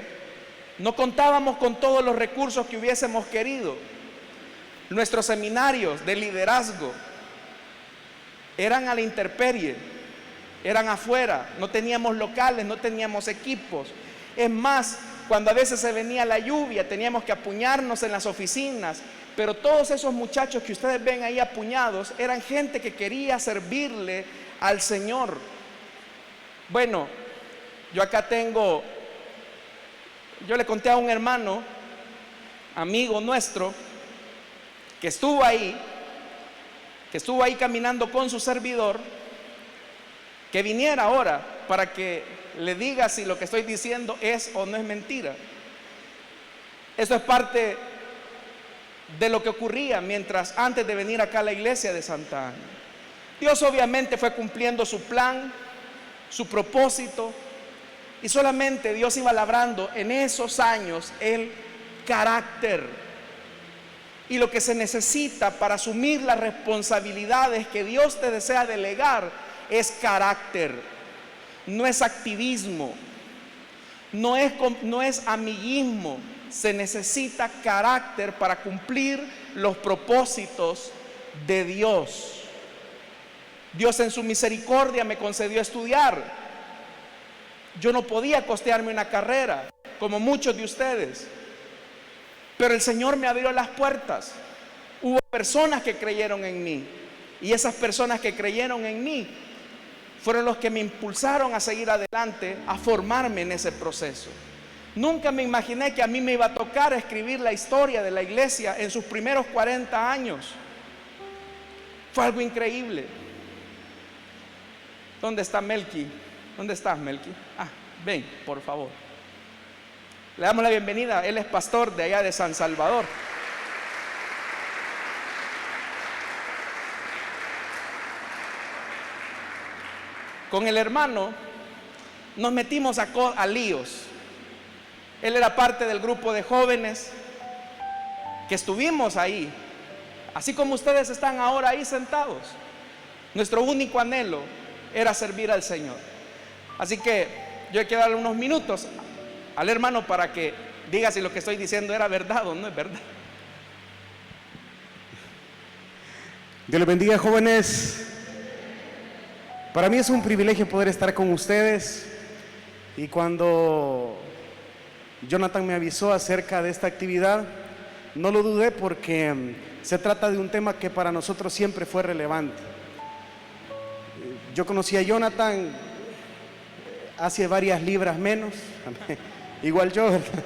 no contábamos con todos los recursos que hubiésemos querido. Nuestros seminarios de liderazgo eran a la intemperie, eran afuera, no teníamos locales, no teníamos equipos. Es más, cuando a veces se venía la lluvia, teníamos que apuñarnos en las oficinas. Pero todos esos muchachos que ustedes ven ahí apuñados eran gente que quería servirle al Señor. Bueno, yo le conté a un hermano, amigo nuestro, que estuvo ahí caminando con su servidor, que viniera ahora para que le diga si lo que estoy diciendo es o no es mentira. Eso es parte de lo que ocurría antes de venir acá a la iglesia de Santa Ana. Dios obviamente fue cumpliendo su plan, su propósito, y solamente Dios iba labrando en esos años el carácter. Y lo que se necesita para asumir las responsabilidades que Dios te desea delegar es carácter, no es activismo, no es amiguismo. Se necesita carácter para cumplir los propósitos de Dios. Dios en su misericordia me concedió estudiar. Yo no podía costearme una carrera, como muchos de ustedes, pero el Señor me abrió las puertas. Hubo personas que creyeron en mí, y esas personas que creyeron en mí fueron los que me impulsaron a seguir adelante, a formarme en ese proceso. Nunca me imaginé que a mí me iba a tocar escribir la historia de la iglesia en sus primeros 40 años. Fue algo increíble. ¿Dónde está Melqui? ¿Dónde estás, Melqui? Ven, por favor. Le damos la bienvenida. Él es pastor de allá de San Salvador. Con el hermano nos metimos a líos. Él era parte del grupo de jóvenes que estuvimos ahí, así como ustedes están ahora ahí sentados. Nuestro único anhelo era servir al Señor. Así que yo quiero darle unos minutos al hermano para que diga si lo que estoy diciendo era verdad o no es verdad. Dios les bendiga, jóvenes. Para mí es un privilegio poder estar con ustedes, y cuando Jonathan me avisó acerca de esta actividad, no lo dudé, porque se trata de un tema que para nosotros siempre fue relevante. Yo conocí a Jonathan hace varias libras menos, igual yo, ¿verdad?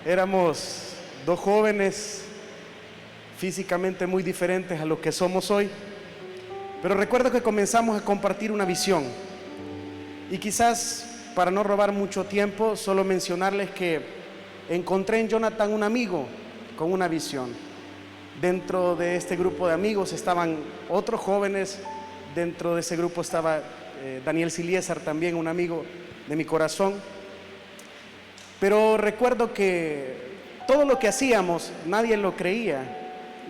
Éramos dos jóvenes físicamente muy diferentes a lo que somos hoy, pero recuerdo que comenzamos a compartir una visión, y quizás para no robar mucho tiempo, solo mencionarles que encontré en Jonathan un amigo con una visión. Dentro de este grupo de amigos estaban otros jóvenes, dentro de ese grupo estaba Daniel Siliesar, también un amigo de mi corazón. Pero recuerdo que todo lo que hacíamos nadie lo creía.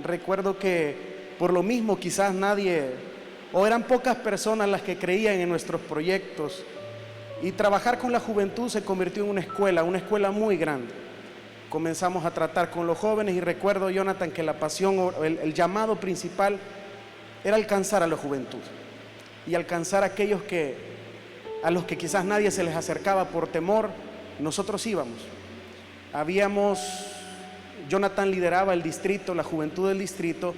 Recuerdo que por lo mismo quizás nadie o eran pocas personas las que creían en nuestros proyectos. Y trabajar con la juventud se convirtió en una escuela muy grande. Comenzamos a tratar con los jóvenes y recuerdo, Jonathan, que la pasión, el llamado principal era alcanzar a la juventud y alcanzar a aquellos a los que quizás nadie se les acercaba por temor. Nosotros íbamos. Jonathan lideraba el distrito, la juventud del distrito,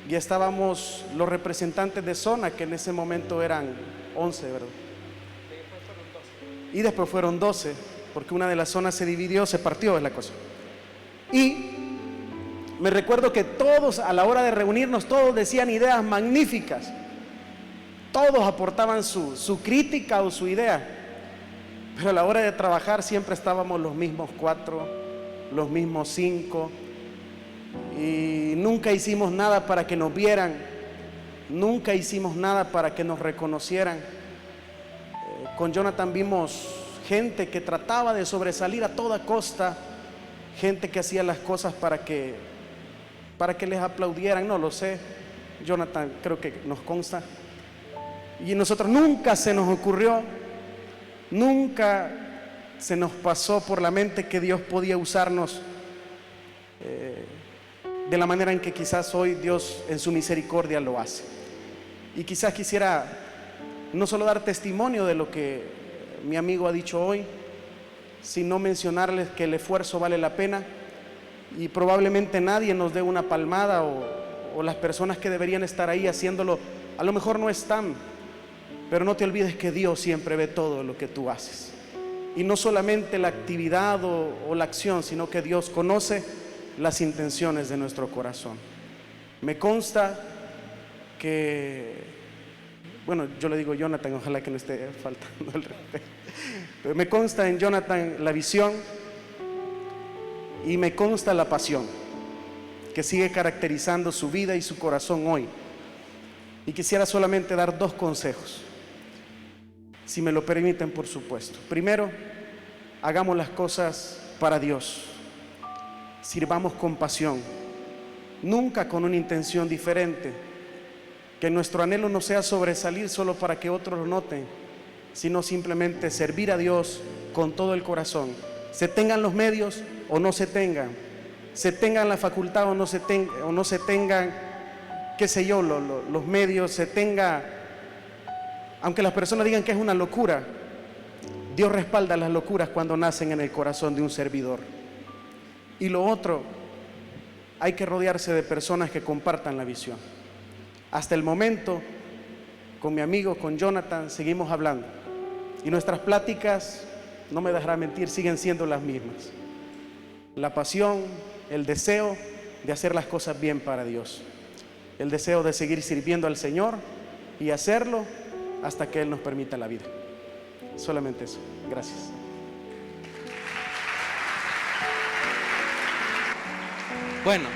y estábamos los representantes de zona, que en ese momento eran 11, ¿verdad? Y después fueron 12, porque una de las zonas se dividió, se partió, es la cosa. Y me recuerdo que todos, a la hora de reunirnos, todos decían ideas magníficas. Todos aportaban su crítica o su idea. Pero a la hora de trabajar siempre estábamos los mismos 4, los mismos 5. Y nunca hicimos nada para que nos vieran. Nunca hicimos nada para que nos reconocieran. Con Jonathan vimos gente que trataba de sobresalir a toda costa. Gente que hacía las cosas para que les aplaudieran, no lo sé. Jonathan creo que nos consta. Y nosotros nunca se nos ocurrió, nunca se nos pasó por la mente que Dios podía usarnos de la manera en que quizás hoy Dios en su misericordia lo hace. Y quizás quisiera no solo dar testimonio de lo que mi amigo ha dicho hoy, sino mencionarles que el esfuerzo vale la pena y probablemente nadie nos dé una palmada o las personas que deberían estar ahí haciéndolo a lo mejor no están, pero no te olvides que Dios siempre ve todo lo que tú haces, y no solamente la actividad o la acción, sino que Dios conoce las intenciones de nuestro corazón. Me consta que, bueno, yo le digo Jonathan, ojalá que no esté faltando el respeto, pero me consta en Jonathan la visión y me consta la pasión que sigue caracterizando su vida y su corazón hoy. Y quisiera solamente dar 2 consejos, si me lo permiten, por supuesto. Primero, hagamos las cosas para Dios, sirvamos con pasión, nunca con una intención diferente. Que nuestro anhelo no sea sobresalir solo para que otros lo noten, sino simplemente servir a Dios con todo el corazón. Se tengan los medios o no se tengan, se tengan la facultad o no se tengan, qué sé yo, los medios, se tenga, aunque las personas digan que es una locura, Dios respalda las locuras cuando nacen en el corazón de un servidor. Y lo otro, hay que rodearse de personas que compartan la visión. Hasta el momento, con mi amigo, con Jonathan, seguimos hablando. Y nuestras pláticas, no me dejará mentir, siguen siendo las mismas. La pasión, el deseo de hacer las cosas bien para Dios. El deseo de seguir sirviendo al Señor y hacerlo hasta que Él nos permita la vida. Solamente eso. Gracias. Bueno,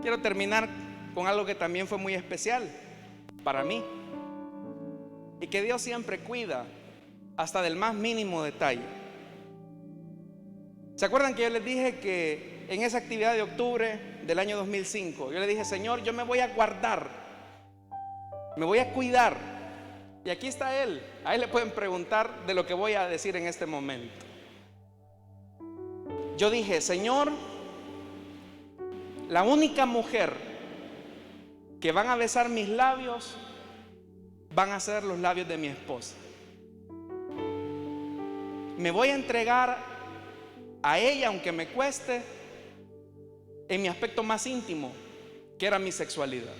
quiero terminar con algo que también fue muy especial para mí y que Dios siempre cuida hasta del más mínimo detalle. ¿Se acuerdan que yo les dije que en esa actividad de octubre del año 2005 yo le dije: Señor, yo me voy a guardar, me voy a cuidar? Y aquí está Él. A Él le pueden preguntar de lo que voy a decir en este momento. Yo dije: Señor, la única mujer que van a besar mis labios van a ser los labios de mi esposa. Me voy a entregar a ella, aunque me cueste, en mi aspecto más íntimo, que era mi sexualidad.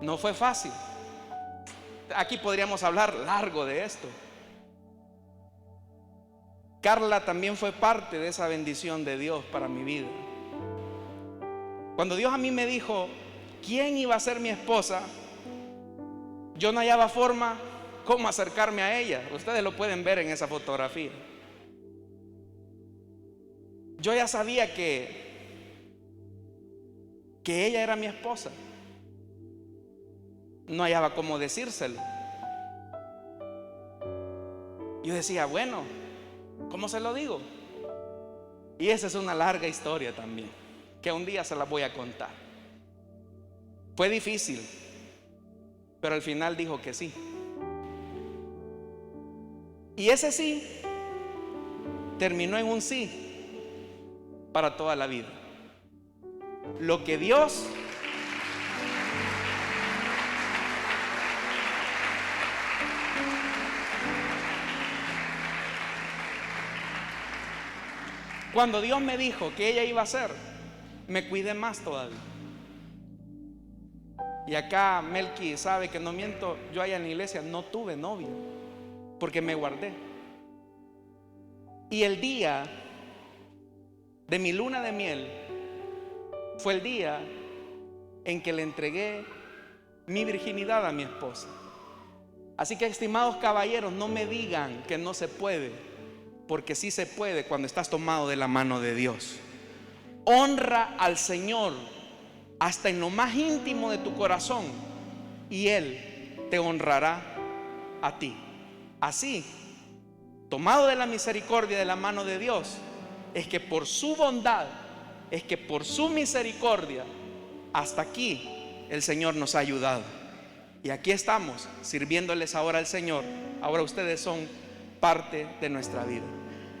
No fue fácil. Aquí podríamos hablar largo de esto. Carla también fue parte de esa bendición de Dios para mi vida. Cuando Dios a mí me dijo quién iba a ser mi esposa, yo no hallaba forma cómo acercarme a ella. Ustedes lo pueden ver en esa fotografía. Yo ya sabía que ella era mi esposa. No hallaba cómo decírselo. Yo decía: bueno, ¿cómo se lo digo? Y esa es una larga historia también, que un día se las voy a contar. Fue difícil, pero al final dijo que sí. Y ese sí terminó en un sí para toda la vida. Lo que Dios cuando Dios me dijo que ella iba a hacer, me cuidé más todavía. Y acá Melqui sabe que no miento, yo allá en la iglesia no tuve novia porque me guardé. Y el día de mi luna de miel fue el día en que le entregué mi virginidad a mi esposa. Así que, estimados caballeros, no me digan que no se puede, porque sí se puede cuando estás tomado de la mano de Dios. Honra al Señor hasta en lo más íntimo de tu corazón y Él te honrará a ti. Así, tomado de la misericordia de la mano de Dios, es que por su bondad, es que por su misericordia, hasta aquí el Señor nos ha ayudado. Y aquí estamos sirviéndoles ahora al Señor. Ahora ustedes son parte de nuestra vida.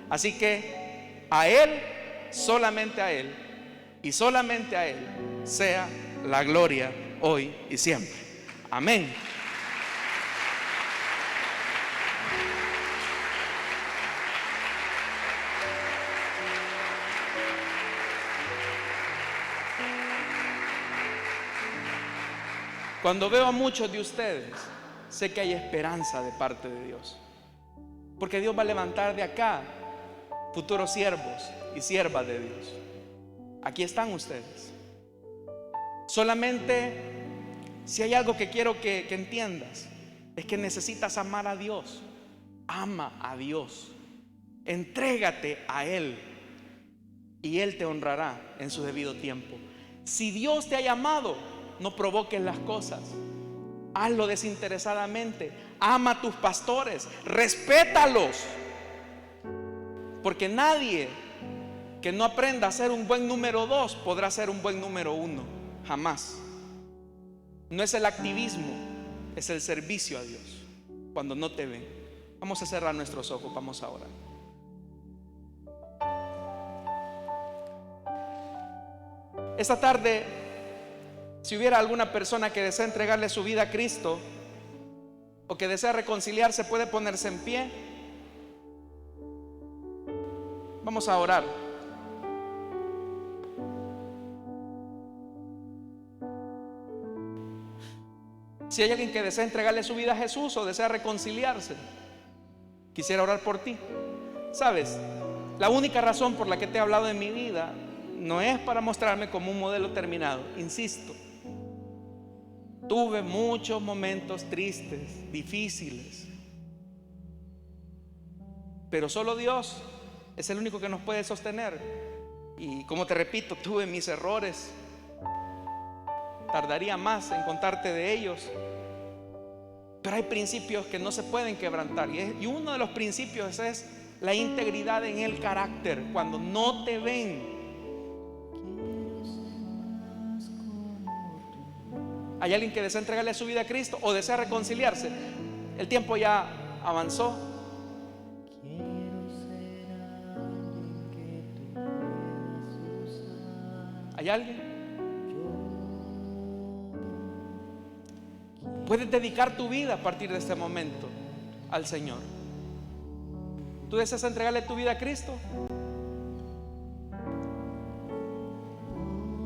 Así que a Él, solamente a Él y solamente a Él sea la gloria hoy y siempre. Amén. Cuando veo a muchos de ustedes, sé que hay esperanza de parte de Dios, porque Dios va a levantar de acá futuros siervos y siervas de Dios. Aquí están ustedes. Solamente, si hay algo que quiero que entiendas, es que necesitas amar a Dios. Ama a Dios, entrégate a Él y Él te honrará en su debido tiempo. Si Dios te ha llamado, no provoques las cosas, hazlo desinteresadamente. Ama a tus pastores, respétalos, porque nadie que no aprenda a ser un buen número 2 podrá ser un buen número 1, jamás. No es el activismo, es el servicio a Dios. Cuando no te ven, vamos a cerrar nuestros ojos, vamos a orar. Esta tarde, si hubiera alguna persona que desea entregarle su vida a Cristo o que desea reconciliarse, puede ponerse en pie. Vamos a orar. Si hay alguien que desea entregarle su vida a Jesús o desea reconciliarse, quisiera orar por ti. Sabes, la única razón por la que te he hablado de mi vida no es para mostrarme como un modelo terminado. Insisto, tuve muchos momentos tristes, difíciles, pero solo Dios es el único que nos puede sostener. Y como te repito, tuve mis errores. Tardaría más en contarte de ellos, pero hay principios que no se pueden quebrantar, y uno de los principios es la integridad en el carácter. Cuando no te ven, hay alguien que desea entregarle su vida a Cristo o desea reconciliarse. El tiempo ya avanzó. ¿Hay alguien? Puedes dedicar tu vida a partir de este momento al Señor. ¿Tú deseas entregarle tu vida a Cristo?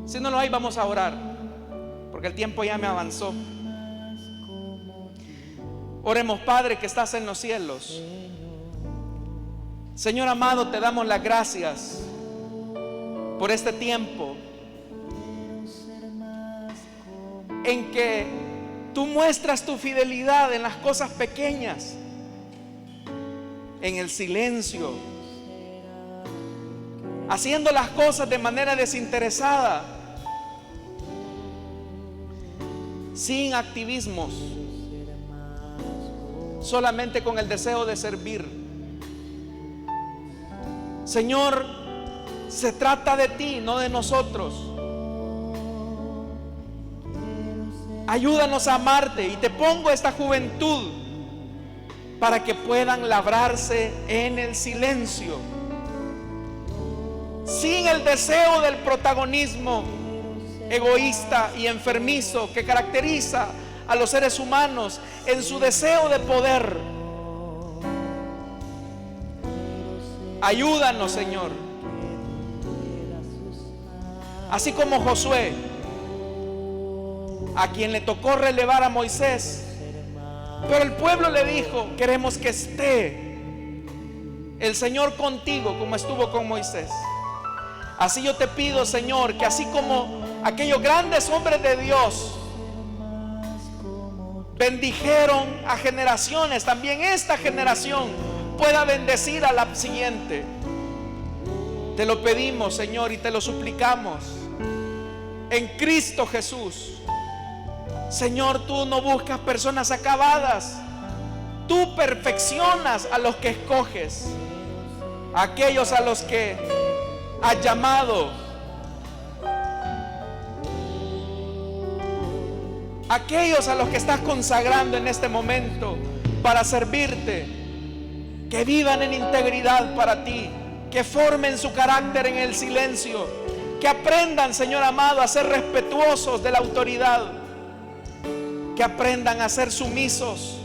Si no lo hay, vamos a orar, porque el tiempo ya me avanzó. Oremos. Padre que estás en los cielos, Señor amado, te damos las gracias por este tiempo en que tú muestras tu fidelidad en las cosas pequeñas, en el silencio, haciendo las cosas de manera desinteresada, sin activismos, solamente con el deseo de servir. Señor, se trata de ti, no de nosotros. Ayúdanos a amarte, y te pongo esta juventud para que puedan labrarse en el silencio, sin el deseo del protagonismo egoísta y enfermizo que caracteriza a los seres humanos en su deseo de poder. Ayúdanos, Señor. Así como Josué, a quien le tocó relevar a Moisés, pero el pueblo le dijo: queremos que esté el Señor contigo como estuvo con Moisés. Así yo te pido, Señor, que así como aquellos grandes hombres de Dios bendijeron a generaciones, también esta generación pueda bendecir a la siguiente. Te lo pedimos, Señor, y te lo suplicamos en Cristo Jesús. Señor, tú no buscas personas acabadas, tú perfeccionas a los que escoges, aquellos a los que has llamado, aquellos a los que estás consagrando en este momento para servirte, que vivan en integridad para ti, que formen su carácter en el silencio, que aprendan, Señor amado, a ser respetuosos de la autoridad, que aprendan a ser sumisos,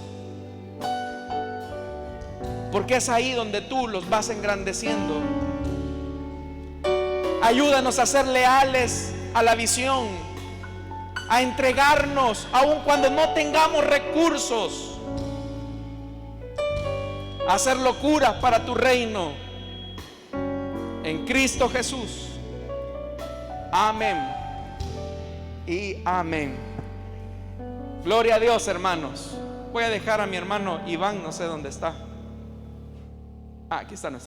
porque es ahí donde tú los vas engrandeciendo. Ayúdanos a ser leales a la visión, a entregarnos aun cuando no tengamos recursos, a hacer locuras para tu reino, en Cristo Jesús. Amén y amén. Gloria a Dios, hermanos. Voy a dejar a mi hermano Iván, no sé dónde está. Aquí está nuestro